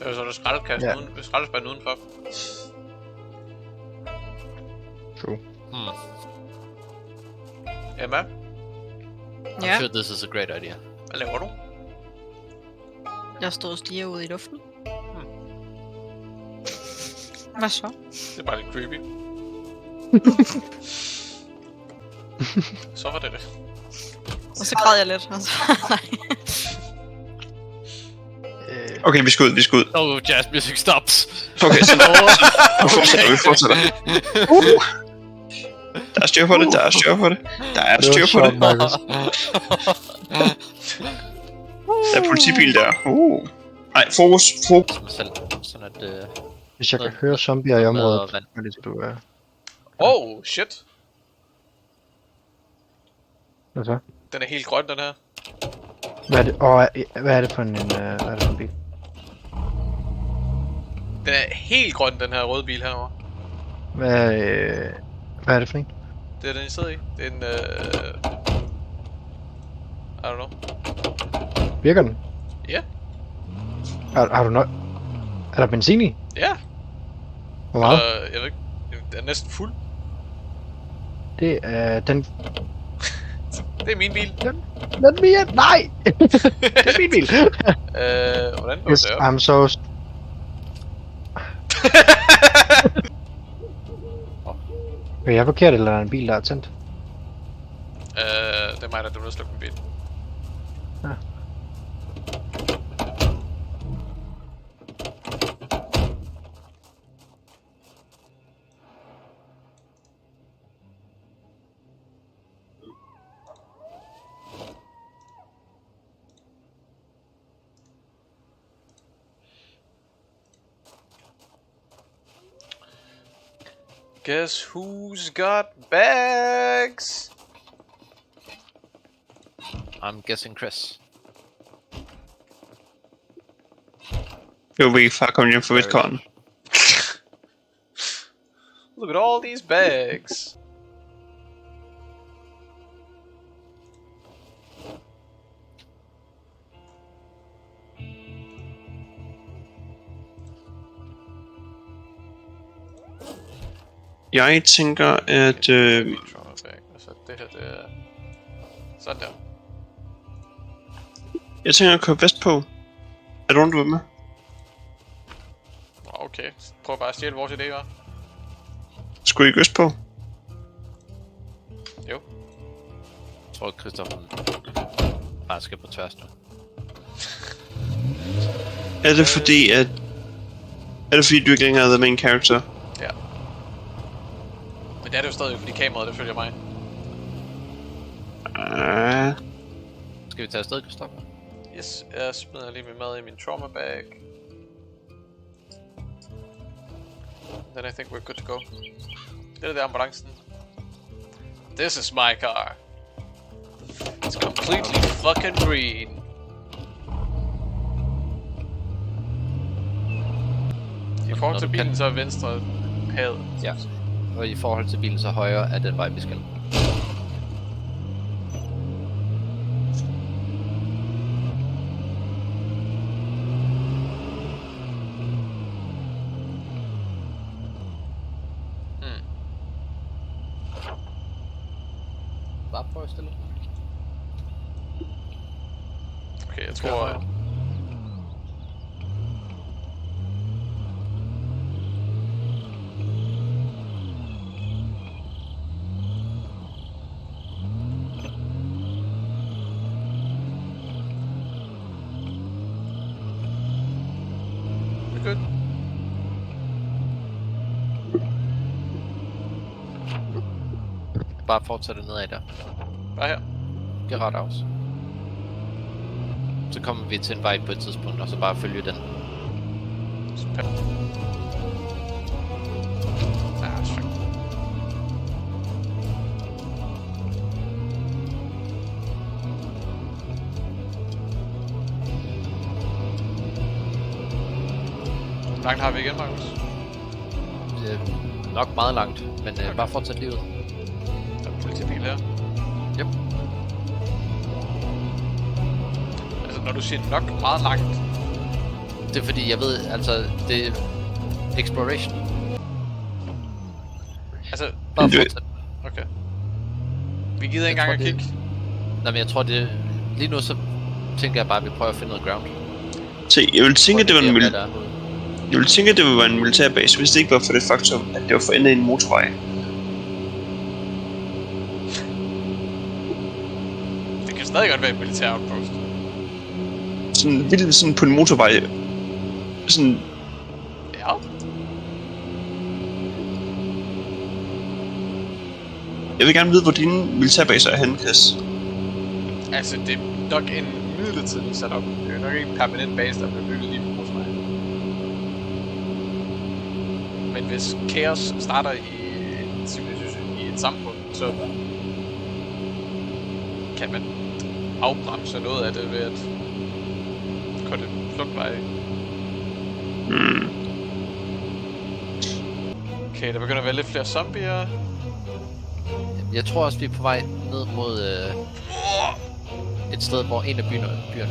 Det er jo så der skraldekassen Ja. uden, skraldespanden udenfor. True. Emma, Ja, I'm sure this is a great idea. hvad laver du? jeg stod og stiger ud i luften. Hvad så? Det er bare lidt creepy. Så var det det. Og så græd jeg lidt. Og så, nej. Okay, vi skal ud. Oh, jazz music stops. Okay, så vi fortsætter. Der er styr på det. Der er styr på det. Der er politibil der. Nej, fokus. Mig selv, sådan at... Hvis jeg kan høre zombier i området, og vand. hvad det skal du være. Oh, shit. Hvad så? Den er helt grøn, den her. Hvad er det for en bil? Den er helt grøn, den her røde bil herovre. Hvad er det for en? Det er den, I sidder i. Det er en, I don't know. Virker den? Ja. Har du noget? Er der benzin i? Ja. Hvor meget? Jeg ved ikke. Den er næsten fuld. Det er den... Det er min bil. Den mere? Nej! Det er min bil! Hvordan går Yes, det op? I'm so... Okay, jeg er forkert, eller er der en bil, der er tændt? Det er mig, der er nødt til at slukke min bil. Ja. Guess who's got bags? I'm guessing Chris. Jo, vi er far kommet hjem fra Vestkorn. Look at all these bags. Jeg tænker, at... Trauma bag. Altså, det her, det er... Sådan der. Jeg tænker at køre vestpå. Er du nogen, du er med? Okay, prøv bare at stjæle vores idé, hva'? Skulle I ikke østpå? Jo. Jeg tror, Christoffer bare skal på tværs nu. Er det fordi, at... Er det fordi, du ikke længere er the main character? Ja. Men det er det jo stadig, fordi kameraet, det følger mig. Skal vi tage afsted, Christoffer? Yes, jeg smider lige min mad i min trauma bag. Then I think we're good to go. Det er der ambulancen. This is my car. It's completely fucking green. I forhold til bilen, så er venstre havet. Ja. Og i forhold til bilen, så højre er den vej, vi skal. Bare prøv at stille. Okay, jeg tror... Good. Bare fortsætte nedad der. Bare her. Gør ret af. Så kommer vi til en vej på et tidspunkt, og så bare følge den. Ah, fuck. Hvor langt har vi igen, Markus? Det er nok meget langt, men bare fortsæt livet. Der er en politibil her. Yep. Altså, når du siger nok meget langt, Det er fordi, jeg ved, altså, det er exploration. Altså, Bare Det- fortsæt. okay. Vi gider ikke Jeg engang tror, at det- kigge. Nå, men jeg tror, det lige nu så tænker jeg bare, at vi prøver at finde noget ground. Se, jeg ville tænke, at det var en hvad mil- der er. jeg ville tænke, at det ville være en militærbase, hvis det ikke var for det faktum, at det var for enden af en motorvej. Det kan stadig godt være et militær outpost. Sådan vildt sådan på en motorvej. Sådan, Ja. jeg vil gerne vide, hvor dine militærbaser er henne, Chris. Altså, det er nok en midlertidig setup. Det er nok ikke en permanent base, der bliver bygget lige på motorvejen. Men hvis kaos starter i en civilisation, i et samfund, så kan man afbremse noget af det ved at korte flugtveje. Hmm. Okay, der begynder at være lidt flere zombier. Jeg tror også, vi er på vej ned mod et sted, hvor en af byerne er.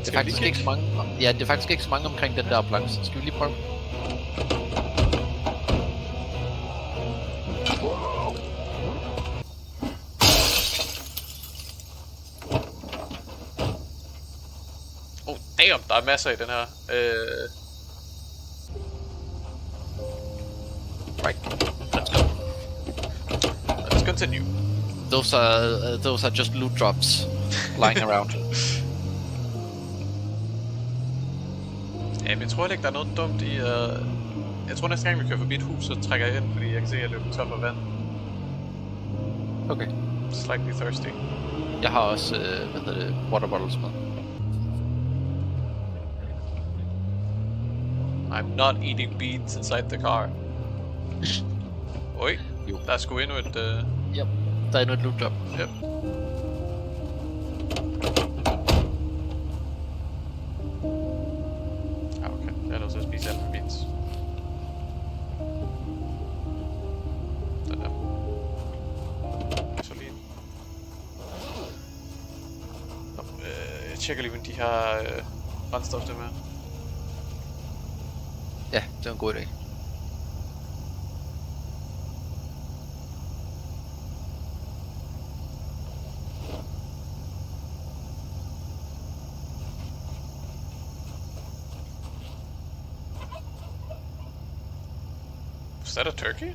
Det er faktisk ikke så mange. Ja, det er faktisk ikke så mange omkring den der ambulance. Skal vi lige prøve? Oh, damn, der er masser i den her. Right. Let's go. Let's continue. Those are just loot drops lying around. Jamen, jeg tror heller ikke, der er noget dumt i jeg tror næste gang, vi kører forbi et hus, så trækker jeg ind, fordi jeg kan se, at jeg løber tom af vand. Okay. Slightly thirsty. Jeg har også, water bottles med. I'm not eating beans inside the car. Oj, Jo. der er sgu endnu et... Yep. Der er endnu et loot drop. Yep. Ah, okay. Jeg er nødt til at spise alle mine beans. Den der. Gasolin. Nå, jeg tjekker lige, om de har brændstof det med. Ja, det er en god idé. Was that a turkey?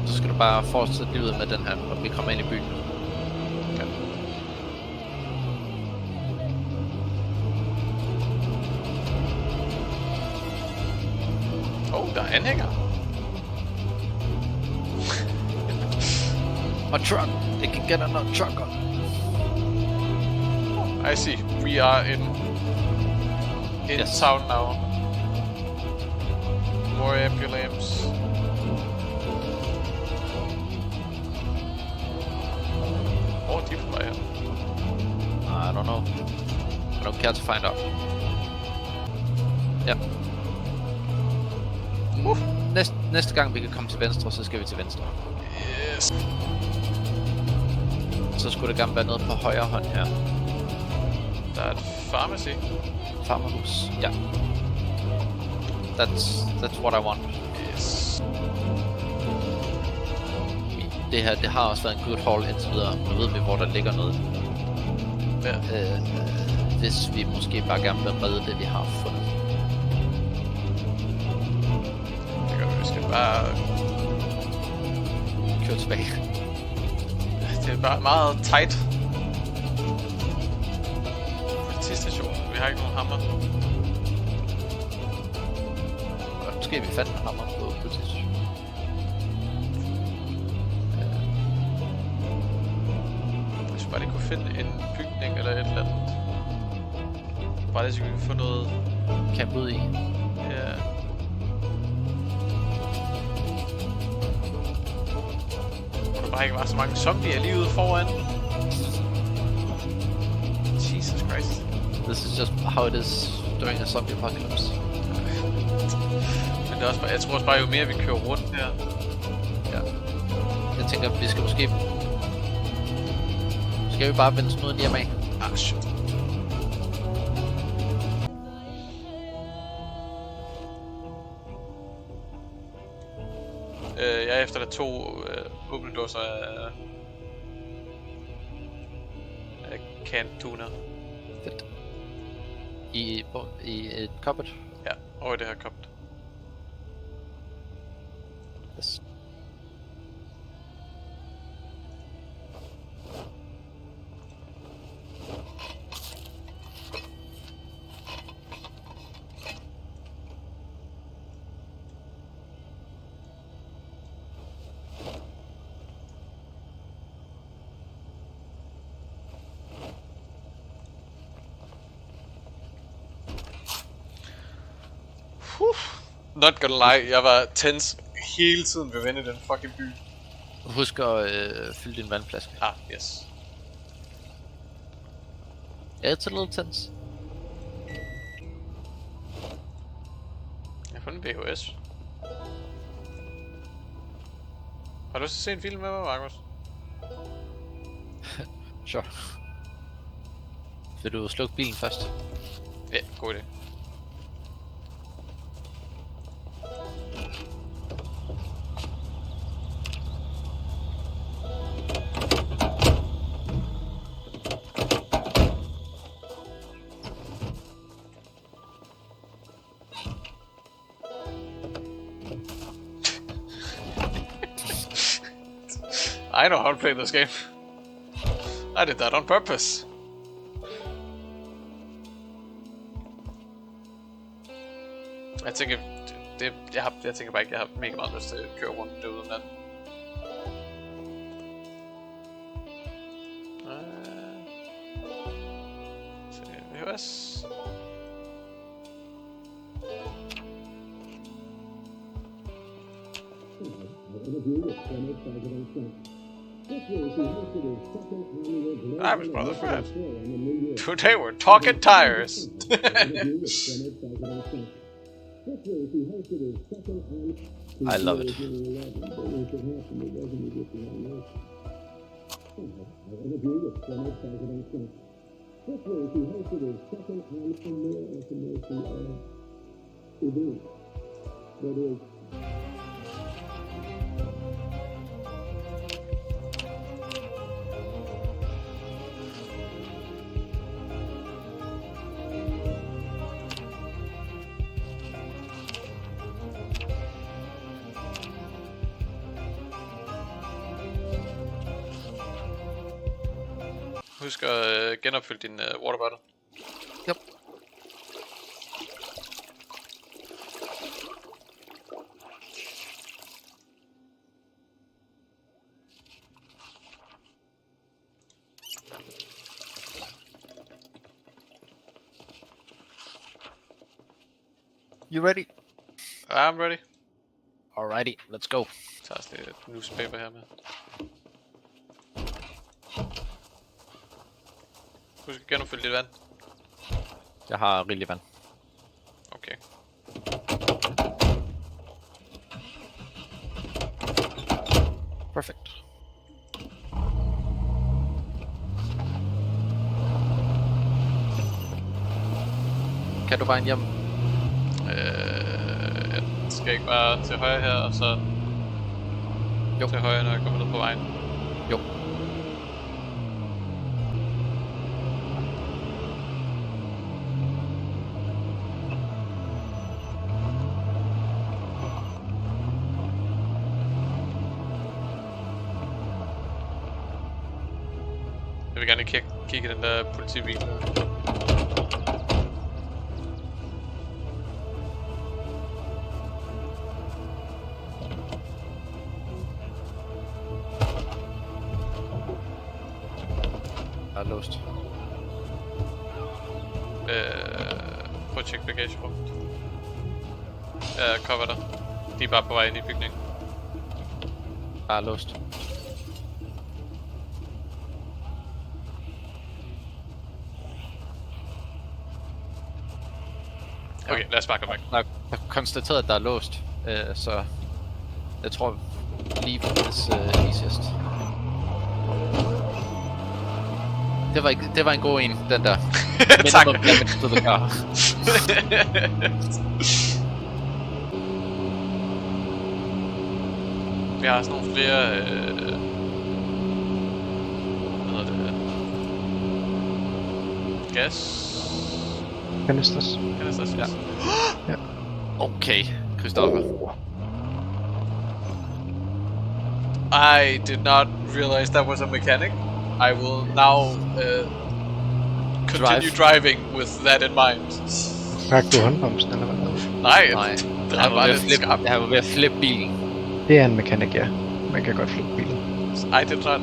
Så skal du bare fortsætte livet med den her, og vi kommer ind i byen. Okay. Oh, der er anhænger. A truck! They can get another truck on. I see. We are in Yes. town now. More ambulance. Hvor er de på vej her? I don't know. I don't care to find out. Ja. Næste gang vi kan komme til venstre, så skal vi til venstre. Yes. Så skulle det gerne være noget på højre hånd her. Der er et pharmacy. Farmerhus. Ja. That's what I want. Yes. Det her, det har også været en good haul indtil videre. Nu ved vi, hvor der ligger noget. Ja. Hvis vi måske bare gerne vil redde det, vi har fundet. Det gør vi. Vi skal bare... Kør tilbage. Det er bare meget tight. Politistation. Vi har ikke nogen hammer. Måske vi fandt en hammer på politistationen. Hvis vi bare lige kunne finde en bygning eller et eller andet. Bare lige så vi kan få noget... Camp ud i. Ja. Hvor der bare ikke var så mange zombier lige ude foran. Jesus Christ. This is just how it is during a zombie apocalypse. Men det er også bare, jeg tror også bare, jo mere vi kører rundt her, Ja. Jeg tænker, vi skal måske... Skal vi bare vende snuden hjem af? Ah, shit. Jeg er efter der 2 åbnedåser af canned tuna. Fedt. I et cupboard? Ja, over i det her cupboard. Yes. Not gonna lie, jeg var tense hele tiden ved at vende den fucking by. Husk at fylde din vandflaske. Ah, yes. It's a little tense. Jeg har fundet en VHS. Har du lyst til at se en film med mig, Markus? Sure. Vil du slukke bilen først? Ja, god idé. I know how to play this game. I did that on purpose. Jeg tænker, jeg tænker bare ikke, jeg har mega meget lyst til at køre rundt derude om natten. VHS. I'm his brother Fred. Today we're talking tires. I love it. Husk at genopfylde din water bottle. Yep. You ready? I'm ready. Alrighty, let's go. Så tager jeg lidt newspaper her med. Husk at genopfylde dit vand. Jeg har rigeligt vand. Okay. Perfect. Kan du vejen hjem? Jeg skal ikke bare til højre her, og så Jo. til højre, når jeg kommer ned på vejen. Jo. Jeg vil gerne kigge i den der politibil. Der er låst. Prøv at tjekke bagagerummet. Jeg cover dig. De er bare på vej ind i bygningen. Der er låst. Okay, lad os bare komme væk. Der er konstateret, at der er låst, så jeg tror, leave is easiest. Det var en god en, den der. Tak. Minimum damage to the car. Vi har sådan nogle flere... hvad hedder det? Gas... Canisters. Canisters, ja. Okay, Christoffer. I did not realize that was a mechanic. I will now continue driving with that in mind. Træk du håndbremsen, eller hvad? Nej, Nej, det er bare lidt skarpt. jeg var ved at flippe bilen. Det er en mekanik, ja. Man kan godt flippe bilen. I did not...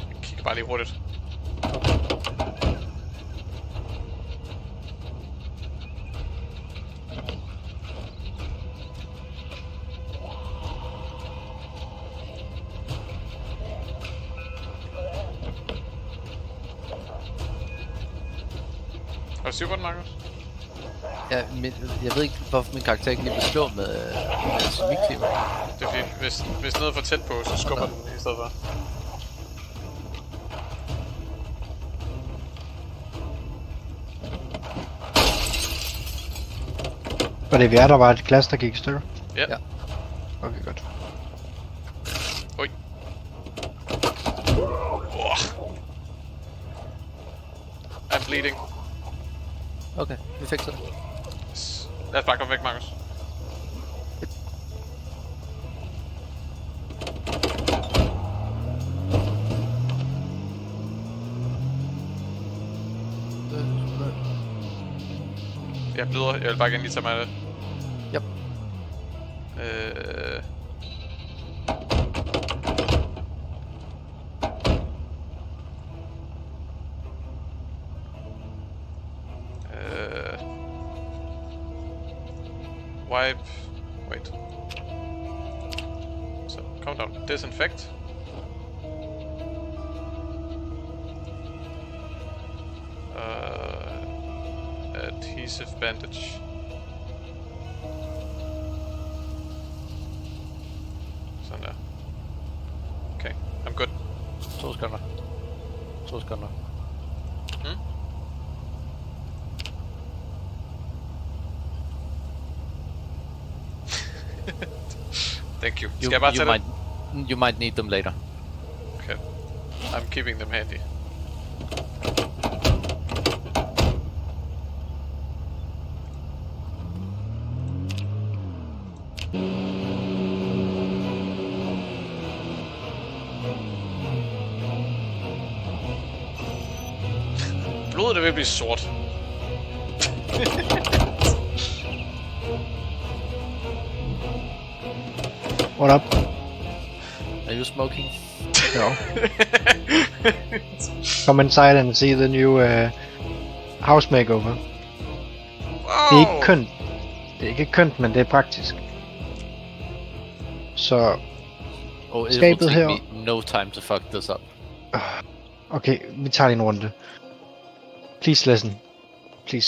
Jeg kigger bare lige hurtigt. Har du styr på den, Markus? Ja, jeg ved ikke, hvorfor min karakter ikke lige vil slå med semikliver. Det er fordi, hvis noget er for tæt på, så skubber den i stedet for. Var det der var et glas, der gik i stykker? Ja. Ja. Okay, godt. Oj. I'm bleeding. Okay, vi fikser det. Lad os bare komme væk, Markus. Jeg bløder. Jeg vil bare gerne lige tage mig af det. Yep. Wipe. Wait. So, calm down. Disinfect. Adhesive bandage. Sådan der. Okay, I'm good. 2 sekunder. 2 sekunder. Thank you. Skal jeg bare tage det? You might need them later. Okay. I'm keeping them handy. Blodet er ved at blive sort. What up? Are you smoking? No. Come inside and see the new house makeover. Det er ikke kønt. Det er ikke kønt, men det er praktisk. Så... Oh, it Skabet will take her. me no time to fuck this up. Okay, vi tager lige en runde. Please listen.